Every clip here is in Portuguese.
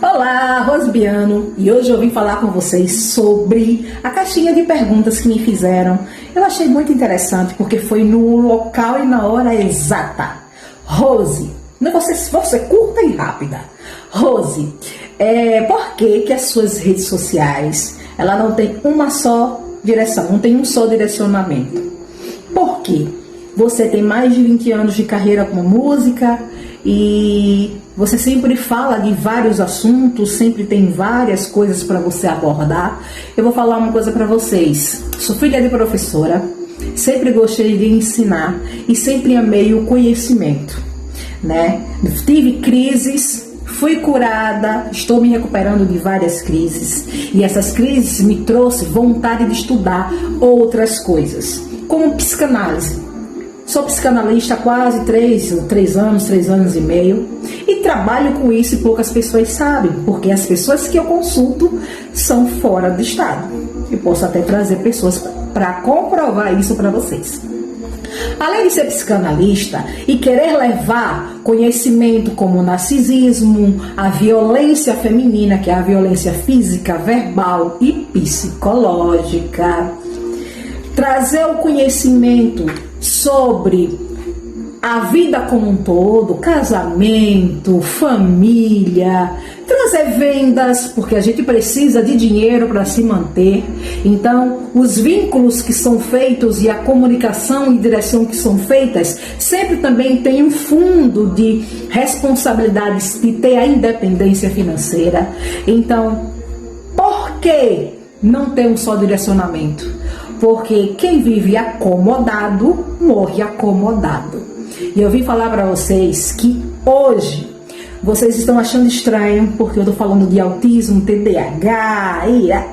Olá, Rosbiano, e hoje eu vim falar com vocês sobre a caixinha de perguntas que me fizeram. Eu achei muito interessante porque foi no local e na hora exata. Rose, você curta e rápida. Rose, por que as suas redes sociais ela não tem uma só direção, não tem um só direcionamento? Por quê? Você tem mais de 20 anos de carreira com música e você sempre fala de vários assuntos, sempre tem várias coisas para você abordar. Eu vou falar uma coisa para vocês. Sou filha de professora, sempre gostei de ensinar e sempre amei o conhecimento, né? Tive crises, fui curada, estou me recuperando de várias crises e essas crises me trouxe vontade de estudar outras coisas, como psicanálise. Sou psicanalista há quase 3 anos e meio e trabalho com isso e poucas pessoas sabem, porque as pessoas que eu consulto são fora do estado. Eu posso até trazer pessoas para comprovar isso para vocês. Além de ser psicanalista e querer levar conhecimento como o narcisismo, a violência feminina, que é a violência física, verbal e psicológica, trazer o conhecimento sobre a vida como um todo, casamento, família, trazer vendas, porque a gente precisa de dinheiro para se manter. Então, os vínculos que são feitos e a comunicação e direção que são feitas sempre também tem um fundo de responsabilidades de ter a independência financeira. Então, por que não ter um só direcionamento? Porque quem vive acomodado, morre acomodado. E eu vim falar para vocês que hoje vocês estão achando estranho porque eu estou falando de autismo, TDAH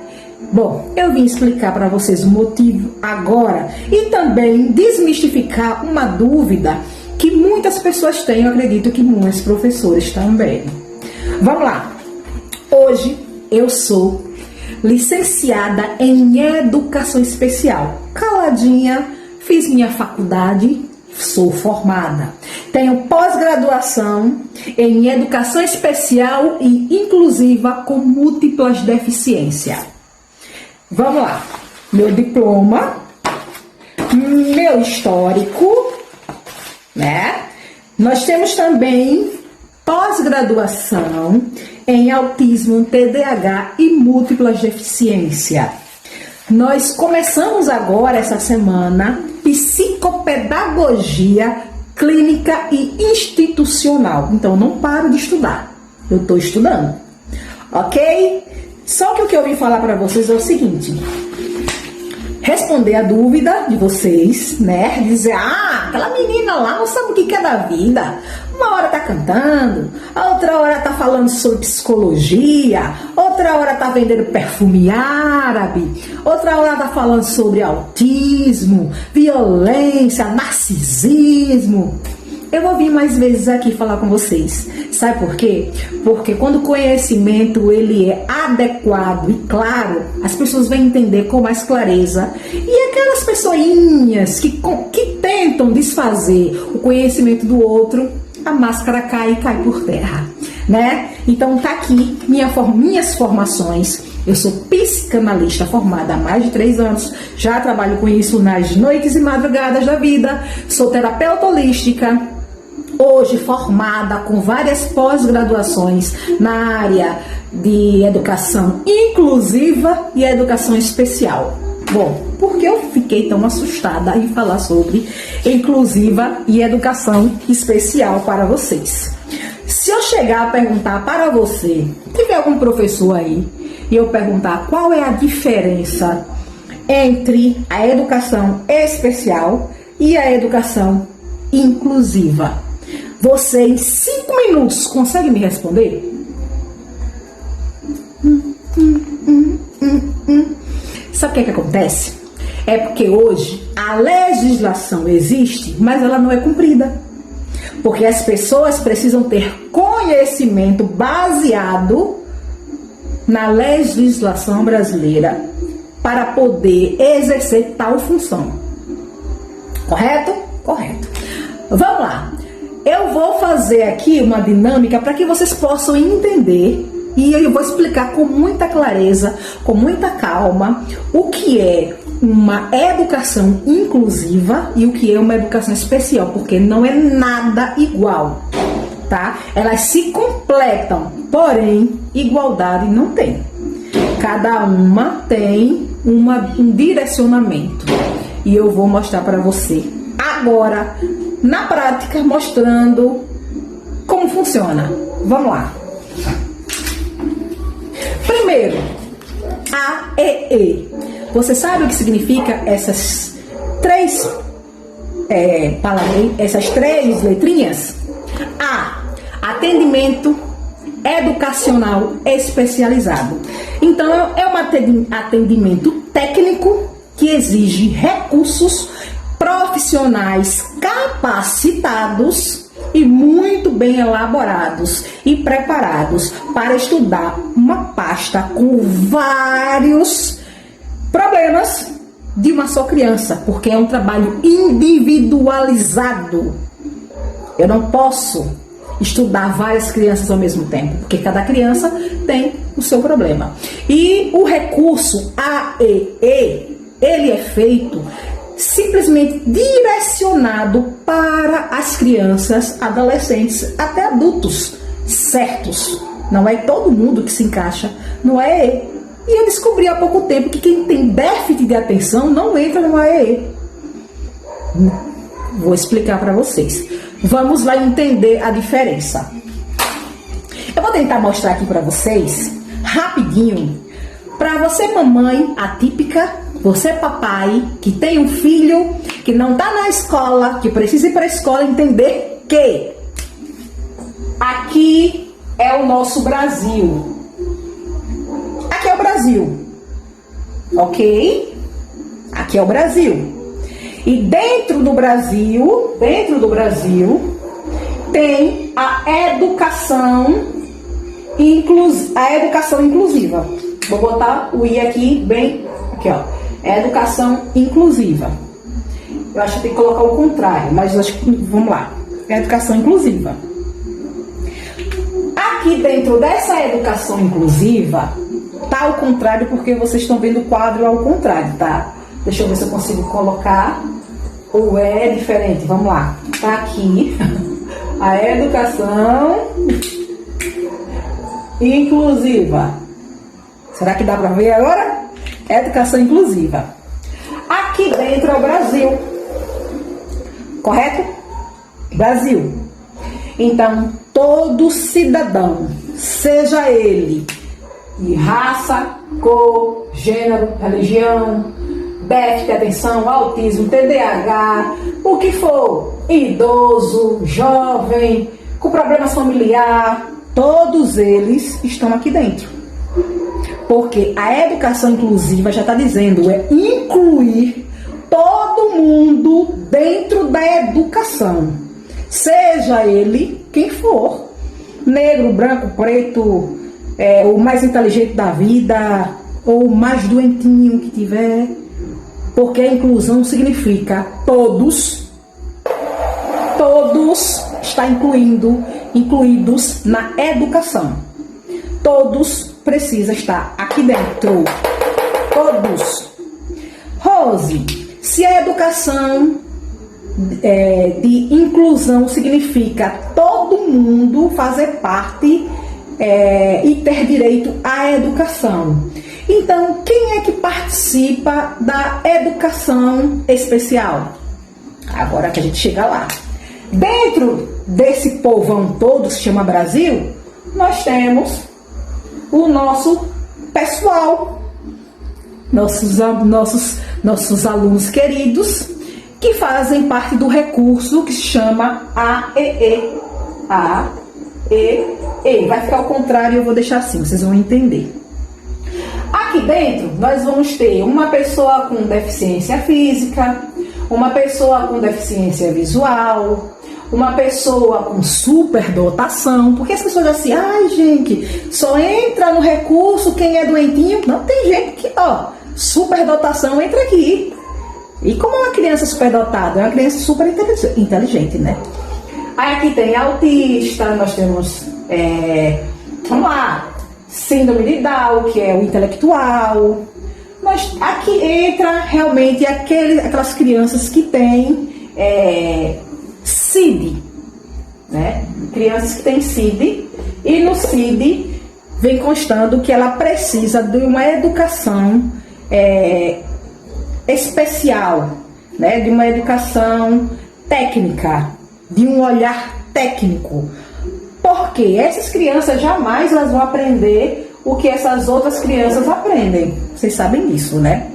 Bom, eu vim explicar para vocês o motivo agora e também desmistificar uma dúvida que muitas pessoas têm, eu acredito que muitos professores também. Vamos lá. Hoje eu sou licenciada em Educação Especial. Caladinha, fiz minha faculdade, sou formada. Tenho pós-graduação em Educação Especial e Inclusiva com múltiplas deficiências. Vamos lá. Meu diploma, meu histórico, né? Nós temos também pós-graduação em autismo, TDAH e múltiplas deficiências. Nós começamos agora, essa semana, psicopedagogia clínica e institucional. Então, não paro de estudar. Eu estou estudando. Ok? Só que o que eu vim falar para vocês é o seguinte. Responder a dúvida de vocês, né? Dizer, aquela menina lá não sabe o que é da vida. Uma hora tá cantando, a outra hora tá falando sobre psicologia, outra hora tá vendendo perfume árabe, outra hora tá falando sobre autismo, violência, narcisismo. Eu vou vir mais vezes aqui falar com vocês. Sabe por quê? Porque quando o conhecimento ele é adequado e claro, as pessoas vão entender com mais clareza. E aquelas pessoinhas que tentam desfazer o conhecimento do outro, a máscara cai e cai por terra, né? Então tá aqui minhas formações. Eu sou psicanalista formada há mais de 3 anos, já trabalho com isso nas noites e madrugadas da vida, sou terapeuta holística, hoje formada com várias pós-graduações na área de educação inclusiva e educação especial. Bom, por que eu fiquei tão assustada em falar sobre inclusiva e educação especial para vocês? Se eu chegar a perguntar para você, tiver algum professor aí, e eu perguntar qual é a diferença entre a educação especial e a educação inclusiva, você em 5 minutos consegue me responder? Sabe o que acontece? É porque hoje a legislação existe, mas ela não é cumprida. Porque as pessoas precisam ter conhecimento baseado na legislação brasileira para poder exercer tal função. Correto? Correto. Vamos lá. Eu vou fazer aqui uma dinâmica para que vocês possam entender E eu vou explicar com muita clareza, com muita calma, o que é uma educação inclusiva e o que é uma educação especial, porque não é nada igual, tá? Elas se completam, porém, igualdade não tem. Cada uma tem um direcionamento. E eu vou mostrar para você agora, na prática, mostrando como funciona. Vamos lá. Primeiro, A, E, E. Você sabe o que significa essas três palavras, essas três letrinhas? A, atendimento educacional especializado. Então, é um atendimento técnico que exige recursos profissionais capacitados e muito bem elaborados e preparados para estudar uma pasta com vários problemas de uma só criança, porque é um trabalho individualizado. Eu não posso estudar várias crianças ao mesmo tempo, porque cada criança tem o seu problema. E o recurso AEE, ele é feito simplesmente direcionado para as crianças, adolescentes, até adultos certos. Não é todo mundo que se encaixa no AEE. E eu descobri há pouco tempo que quem tem déficit de atenção não entra no AEE. Vou explicar para vocês. Vamos lá entender a diferença. Eu vou tentar mostrar aqui para vocês, rapidinho, para você mamãe atípica, você papai que tem um filho que não está na escola, que precisa ir para a escola, entender que aqui é o nosso Brasil. Aqui é o Brasil, ok? Aqui é o Brasil. E dentro do Brasil tem a educação inclusiva. Vou botar o I aqui bem, aqui ó, educação inclusiva. Eu acho que tem que colocar o contrário, mas acho que, vamos lá, educação inclusiva. Aqui dentro dessa educação inclusiva, tá ao contrário porque vocês estão vendo o quadro ao contrário, tá? Deixa eu ver se eu consigo colocar. Ou é diferente, vamos lá. Tá aqui a educação inclusiva. Será que dá para ver agora? Educação inclusiva. Aqui dentro é o Brasil. Correto? Brasil. Então, todo cidadão, seja ele de raça, cor, gênero, religião, déficit de atenção, autismo, TDAH, o que for, idoso, jovem, com problemas familiares, todos eles estão aqui dentro. Porque a educação inclusiva já está dizendo, é incluir todo mundo dentro da educação. Seja ele quem for, negro, branco, preto, o mais inteligente da vida, ou o mais doentinho que tiver. Porque a inclusão significa todos está incluídos na educação. Todos precisam estar aqui dentro. Todos. Rose, se a educação de inclusão significa todo mundo fazer parte e ter direito à educação. Então, quem é que participa da educação especial? Agora que a gente chega lá. Dentro desse povão todo, se chama Brasil, nós temos o nosso pessoal, nossos alunos queridos, que fazem parte do recurso que se chama AEE. AEE. Vai ficar ao contrário, eu vou deixar assim, vocês vão entender. Aqui dentro, nós vamos ter uma pessoa com deficiência física, uma pessoa com deficiência visual, uma pessoa com superdotação, porque as pessoas assim, ai gente, só entra no recurso quem é doentinho. Não, tem gente que, superdotação entra aqui. E como é uma criança superdotada? É uma criança super inteligente, né? Aí aqui tem autista, nós temos, vamos lá, síndrome de Down, que é o intelectual. Aqui entra realmente aquelas crianças que têm CID, né? Crianças que têm CID, e no CID vem constando que ela precisa de uma educação especial, né? De uma educação técnica, de um olhar técnico. Porque essas crianças jamais elas vão aprender o que essas outras crianças aprendem. Vocês sabem disso, né?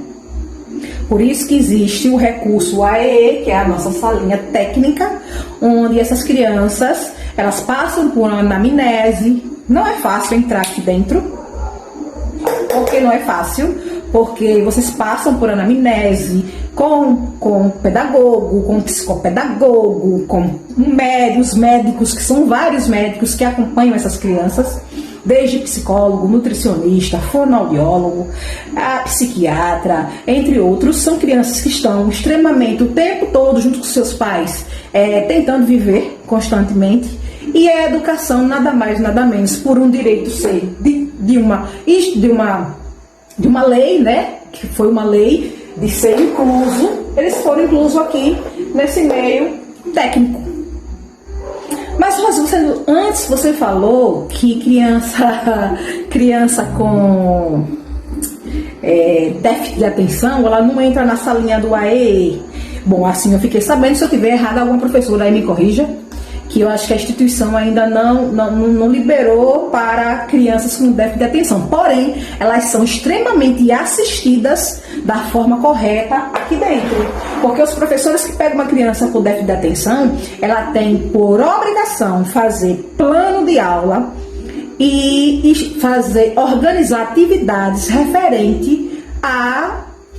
Por isso que existe o recurso AEE, que é a nossa salinha técnica, onde essas crianças, elas passam por uma anamnese. Não é fácil entrar aqui dentro. Por que não é fácil? Porque vocês passam por anamnese com pedagogo, com psicopedagogo, com os médicos, que são vários médicos que acompanham essas crianças, desde psicólogo, nutricionista, fonoaudiólogo, a psiquiatra, entre outros. São crianças que estão extremamente o tempo todo junto com seus pais, tentando viver constantemente. E a educação nada mais, nada menos, por um direito ser de uma lei, né? Que foi uma lei de ser incluso. Eles foram inclusos aqui nesse meio técnico. Mas antes você falou que criança com déficit de atenção, ela não entra na salinha do AEE. Bom, assim eu fiquei sabendo. Se eu tiver errado, alguma professora aí me corrija, que eu acho que a instituição ainda não liberou para crianças com déficit de atenção. Porém, elas são extremamente assistidas da forma correta aqui dentro. Porque os professores que pegam uma criança com déficit de atenção, ela tem por obrigação fazer plano de aula e organizar atividades referente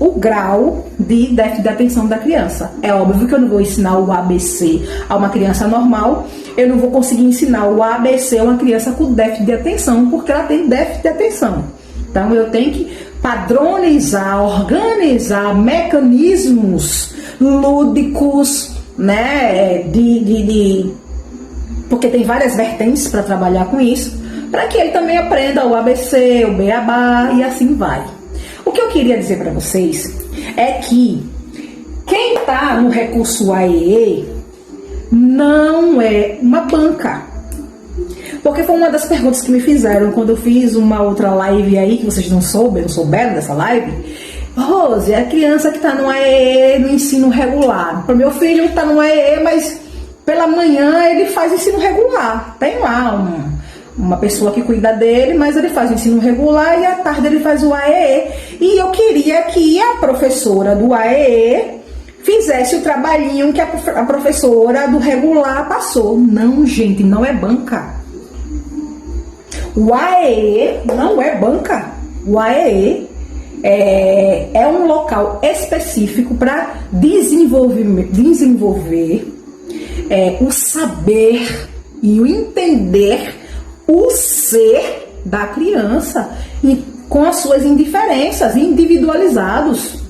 o grau de déficit de atenção da criança. É óbvio que eu não vou ensinar o ABC a uma criança normal, eu não vou conseguir ensinar o ABC a uma criança com déficit de atenção, porque ela tem déficit de atenção. Então eu tenho que padronizar, organizar mecanismos lúdicos, né, porque tem várias vertentes para trabalhar com isso, para que ele também aprenda o ABC, o beabá e assim vai. O que eu queria dizer para vocês é que quem está no recurso AEE não é uma banca. Porque foi uma das perguntas que me fizeram quando eu fiz uma outra live aí, que vocês não souberam dessa live. Rose, é a criança que está no AEE, no ensino regular. O meu filho está no AEE, mas pela manhã ele faz ensino regular. Tem lá uma pessoa que cuida dele, mas ele faz o ensino regular e à tarde ele faz o AEE. E eu queria que a professora do AEE fizesse o trabalhinho que a professora do regular passou. Não, gente, não é banca. O AEE não é banca. O AEE é um local específico para desenvolver o saber e o entender o ser da criança e com as suas indiferenças, individualizados.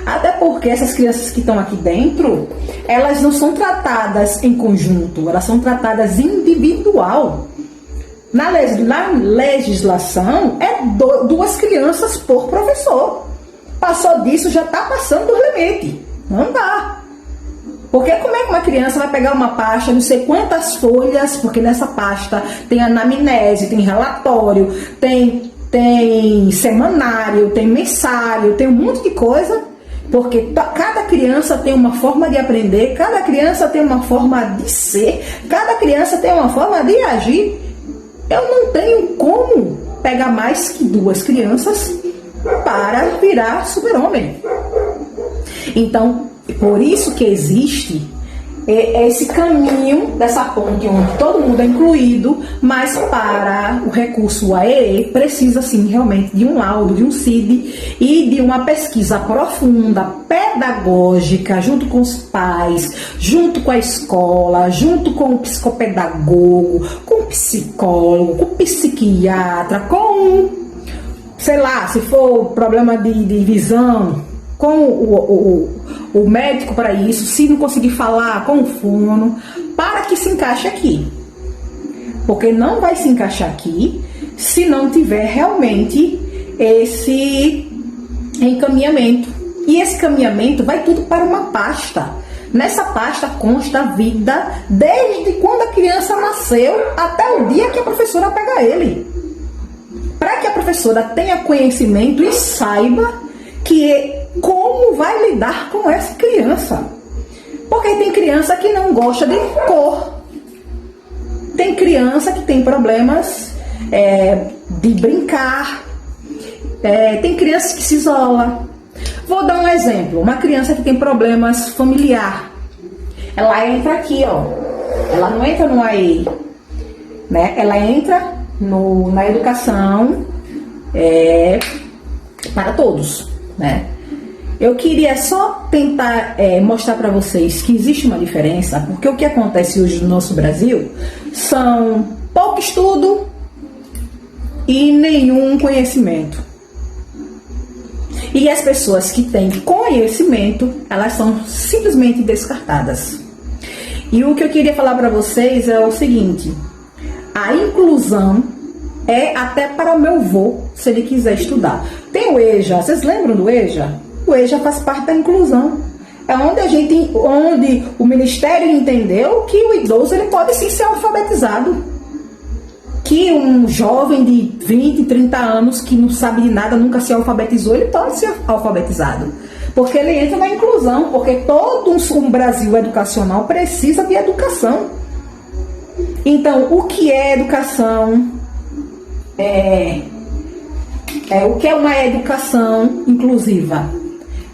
Até porque essas crianças que estão aqui dentro, elas não são tratadas em conjunto, elas são tratadas individual. Na legislação, é 2 crianças por professor. Passou disso, já está passando do limite. Não dá. Porque como é que uma criança vai pegar uma pasta, não sei quantas folhas, porque nessa pasta tem anamnese, tem relatório, tem semanário, tem mensário, tem um monte de coisa, porque cada criança tem uma forma de aprender, cada criança tem uma forma de ser, cada criança tem uma forma de agir. Eu não tenho como pegar mais que 2 crianças para virar super-homem. Então, por isso que existe esse caminho dessa ponte onde todo mundo é incluído, mas para o recurso AEE precisa sim realmente de um laudo, de um CID e de uma pesquisa profunda, pedagógica, junto com os pais, junto com a escola, junto com o psicopedagogo, com o psicólogo, com o psiquiatra, com, sei lá, se for problema de visão, com o médico para isso, se não conseguir falar, com o fono, para que se encaixe aqui. Porque não vai se encaixar aqui se não tiver realmente esse encaminhamento. E esse encaminhamento vai tudo para uma pasta. Nessa pasta consta a vida desde quando a criança nasceu até o dia que a professora pega ele. Para que a professora tenha conhecimento e saiba como vai lidar com essa criança. Porque tem criança que não gosta de cor. Tem criança que tem problemas de brincar. Tem crianças que se isolam. Vou dar um exemplo. Uma criança que tem problemas familiar. Ela entra aqui, ó. Ela não entra no AE, né? Ela entra na educação para todos, né? Eu queria só tentar mostrar para vocês que existe uma diferença, porque o que acontece hoje no nosso Brasil são pouco estudo e nenhum conhecimento. E as pessoas que têm conhecimento, elas são simplesmente descartadas. E o que eu queria falar para vocês é o seguinte: a inclusão é até para o meu avô, se ele quiser estudar. Tem o EJA, vocês lembram do EJA? O EJA faz parte da inclusão. É onde o Ministério entendeu que o idoso ele pode sim ser alfabetizado. Que um jovem de 20, 30 anos que não sabe de nada, nunca se alfabetizou, ele pode ser alfabetizado. Porque ele entra na inclusão, porque todo um Brasil educacional precisa de educação. Então, o que é educação? O que é uma educação inclusiva?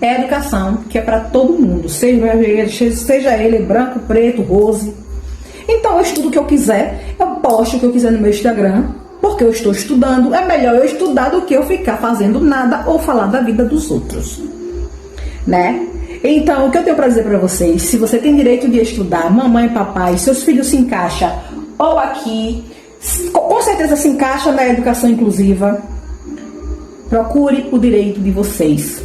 É a educação que é para todo mundo, seja ele branco, preto, rose. Então eu estudo o que eu quiser, eu posto o que eu quiser no meu Instagram, porque eu estou estudando. É melhor eu estudar do que eu ficar fazendo nada ou falar da vida dos outros, né? Então, o que eu tenho para dizer para vocês, se você tem direito de estudar, mamãe e papai, seus filhos se encaixam ou aqui, com certeza se encaixa na educação inclusiva, procure o direito de vocês,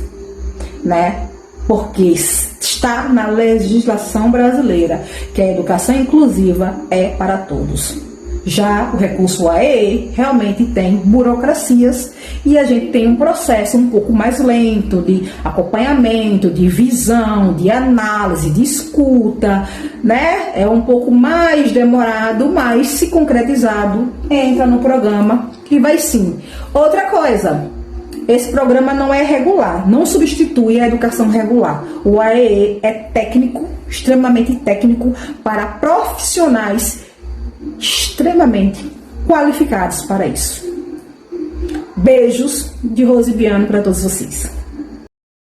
né? Porque está na legislação brasileira que a educação inclusiva é para todos. Já o recurso AEE realmente tem burocracias e a gente tem um processo um pouco mais lento de acompanhamento, de visão, de análise, de escuta, né? É um pouco mais demorado, mas se concretizado, entra no programa que vai sim. Outra coisa, esse programa não é regular, não substitui a educação regular. O AEE é técnico, extremamente técnico, para profissionais extremamente qualificados para isso. Beijos de Rose Biano para todos vocês.